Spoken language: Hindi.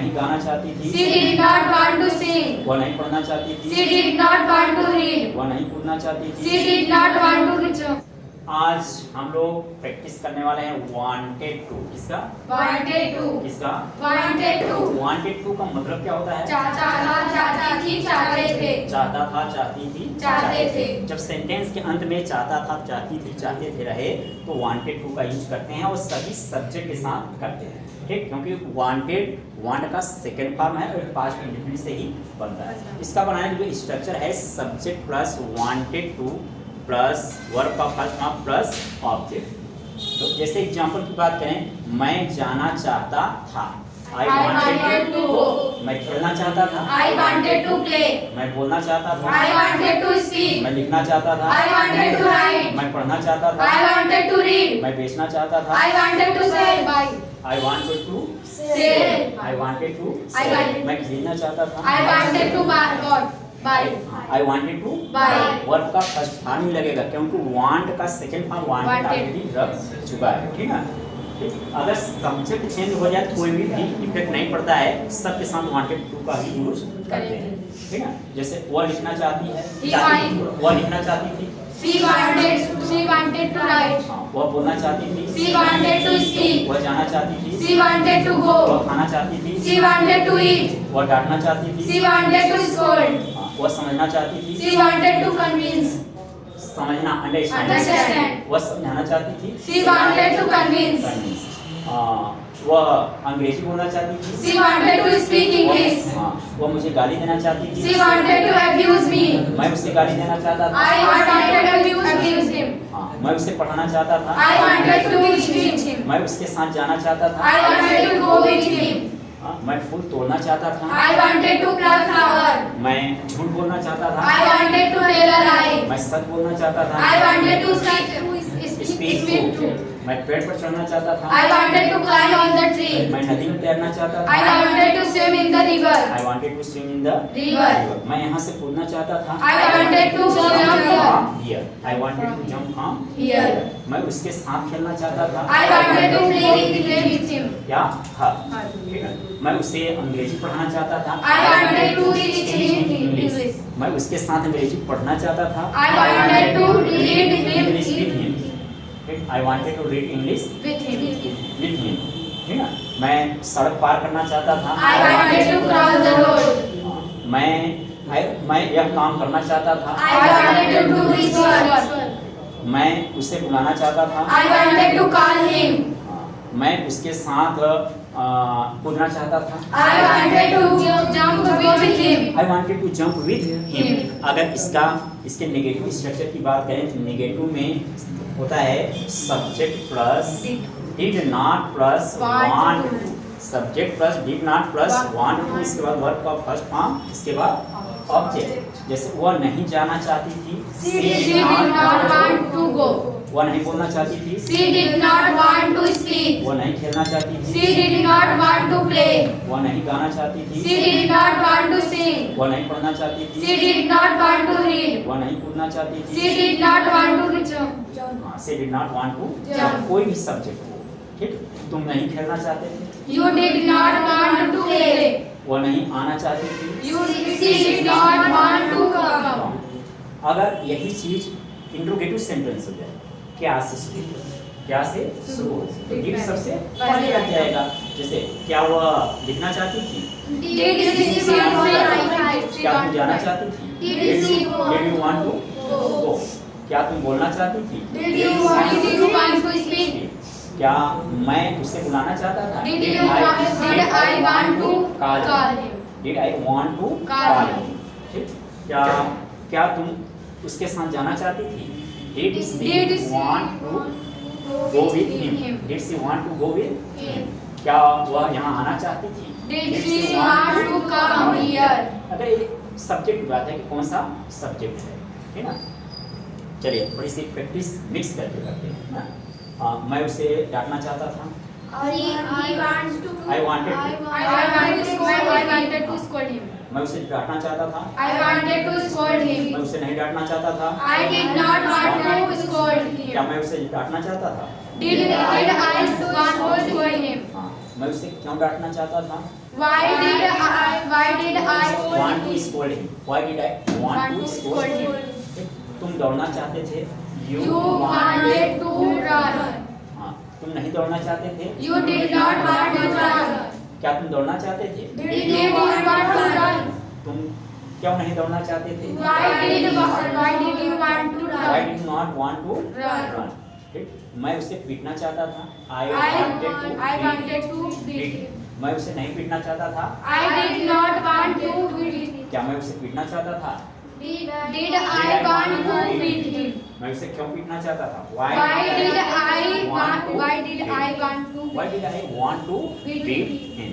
नहीं गाना चाहती थी। She did not want to sing. वो नहीं पढ़ना चाहती थी। She did not want to read. वो नहीं कूदना चाहती थी। She did not want to jump. आज हम लोग प्रैक्टिस करने वाले हैं वांटेड टू। किसका? Wanted to. किसका? Wanted to. वांटेड टू का मतलब क्या होता है? चाहता था, चाहती थी, चाहते थे। चाहता था, चाहती थी, चाहते थे। जब सेंटेंस के अंत में चाहता था, चाहती थी, चाहते थे रहे तो वांटेड टू का यूज करते हैं और सभी सब्जेक्ट के साथ करते हैं। ठीक, क्योंकि वांटेड वांट का सेकंड फॉर्म है और पास्ट इंडेफिनिट से ही बनता है। इसका बनाने का जो स्ट्रक्चर है subject plus wanted two plus verb का फर्स्ट फॉर्म प्लस ऑब्जेक्ट। तो जैसे एग्जांपल की बात करें, मैं जाना चाहता था। I wanted to go. मैं खेलना चाहता था। I wanted to play. मैं बोलना चाहता था। I wanted to speak. मैं लिखना चाहता था। I wanted to write. मैं पढ़ना चाहता था। I wanted to read. मैं बेचना चाहता था। I wanted to sell. Buy. I wanted to Sell. I wanted to I wanted- मैं खरीदना चाहता था। I wanted to buy. What? Buy. I wanted to Buy. Verb का फर्स्ट फॉर्म ही लगेगा क्योंकि want का second form wanted Wanted. Already रख चुका है। ठीक है, ठीक? अगर सब्जेक्ट चेंज हो जाए कोई भी इफेक्ट नहीं पड़ता है, सबके साथ wanted to का ही यूज करते हैं। ठीक है, जैसे वो लिखना चाहती है, वो लिखना चाहती थी। She wanted to write. वो बोलना चाहती थी। She wanted to speak. वो जाना चाहती थी। She wanted to वो go. खाना चाहती थी। She wanted to eat. वो डांटना चाहती थी। She wanted to scold. वो समझना चाहती थी। She wanted to convince. समझना अंडरस्टैंड। Understand. वो समझाना चाहती थी। She wanted to convince. वो अंग्रेजी बोलना चाहती थी। She wanted to speak English. वो मुझे गाली देना चाहती थी। She wanted to abuse me. मैं उसे गाली देना चाहता था। I wanted to abuse him. मैं उसे पढ़ाना चाहता था। I wanted to teach him. मैं उसके साथ जाना चाहता था। I wanted to go with him. मैं फूल तोड़ना चाहता था। I wanted to pluck flower. मैं झूठ बोलना चाहता था। I wanted to tell a lie. मैं सच बोलना चाहता था। I wanted to speak truth. मैं पेड़ पर चढ़ना चाहता था। I wanted to climb on the tree. मैं नदी में तैरना चाहता था। I wanted to swim in the river. I wanted to swim in the River. मैं यहाँ से कूदना चाहता था। I wanted to jump here. I wanted to jump from here. मैं उसके साथ खेलना चाहता था। I wanted to play with him. क्या? हाँ। ठीक है। मैं उसे अंग्रेजी पढ़ाना चाहता था। I wanted to teach him English. मैं उसके साथ अंग्रेजी पढ़ना चाहता था। I wanted to read English with him him. I wanted to read English with him. with him. ठीक है। मैं सड़क पार करना चाहता था। I wanted to cross the road. मैं यह काम करना चाहता था। I wanted to do this work. मैं उसे बुलाना चाहता था। I wanted to call him. मैं उसके साथ कूदना चाहता था। I wanted to jump with him. I wanted to jump with him. अगर इसके नेगेटिव स्ट्रक्चर की बात करें तो नेगेटिव में होता है subject plus did not plus want to. Subject plus did not plus want to, इसके बाद वर्ब का फर्स्ट फॉर्म, इसके बाद ऑब्जेक्ट। जैसे वो नहीं जाना चाहती थी। She did not want to go. वो नहीं बोलना चाहती थी। She did not want to speak. वो नहीं खेलना चाहती थी। She did not want to play. वो नहीं गाना चाहती थी। She did not want to sing. वो नहीं पढ़ना चाहती थी। She did not want to read. वो नहीं कूदना चाहती थी। She did not want to jump. She did not want to Jump. कोई भी सब्जेक्ट हो, ठीक? तुम नहीं खेलना चाहते थे। You did not want to play. वो नहीं आना चाहती थी। She did not want to come. अगर यही चीज इंट्रोगेटिव सेंटेंस हो जाए, क्या से शुरू हो? क्या से शुरू हो? तो डिड सबसे पहले लग जाएगा। जैसे क्या वो लिखना चाहती थी? Did she want क्या तुम जाना चाहती थी? Did she Did you want to go? क्या तुम बोलना चाहती थी? Did you want to speak? क्या मैं उसे बुलाना चाहता था? Did I want to call him? Did I want to Call call him. him? ठीक? क्या तुम उसके साथ जाना चाहती थी? Did she want to go with him? Did she want to go with him? क्या वह यहाँ आना चाहती थी? Did she want to come here? अगर ये सब्जेक्ट की बात है कि कौन सा सब्जेक्ट है ना? चलिए थोड़ी सी प्रैक्टिस मिक्स करके करते हैं ना। मैं उसे डांटना चाहता था। He wants to. I wanted to. I wanted to scold him. him. मैं उसे डांटना चाहता था, I wanted to scold मैं him. उसे नहीं डांटना चाहता था, I did not want to scold क्या him. मैं उसे डांटना चाहता था? Did I want to scold him? हाँ, मैं उसे क्यों डांटना चाहता था? Why did I Want to scold him? scold him. Why did I want to scold him? तुम दौड़ना चाहते थे, You wanted to run. हाँ, तुम नहीं दौड़ना चाहते थे, You did not want to run. क्या तुम दौड़ना चाहते थे? Did you want to run? तुम क्यों नहीं दौड़ना चाहते थे? Why did you want to Why run? did not want to Run. run? ठीक? मैं उसे पीटना चाहता था, I I wanted to wanted to beat him. मैं उसे नहीं पीटना चाहता था, I did not want to beat him. क्या मैं उसे पीटना चाहता था? Did I want to beat him? मैं उसे क्यों पीटना चाहता था? Why did I want to Why did I want to beat beat him?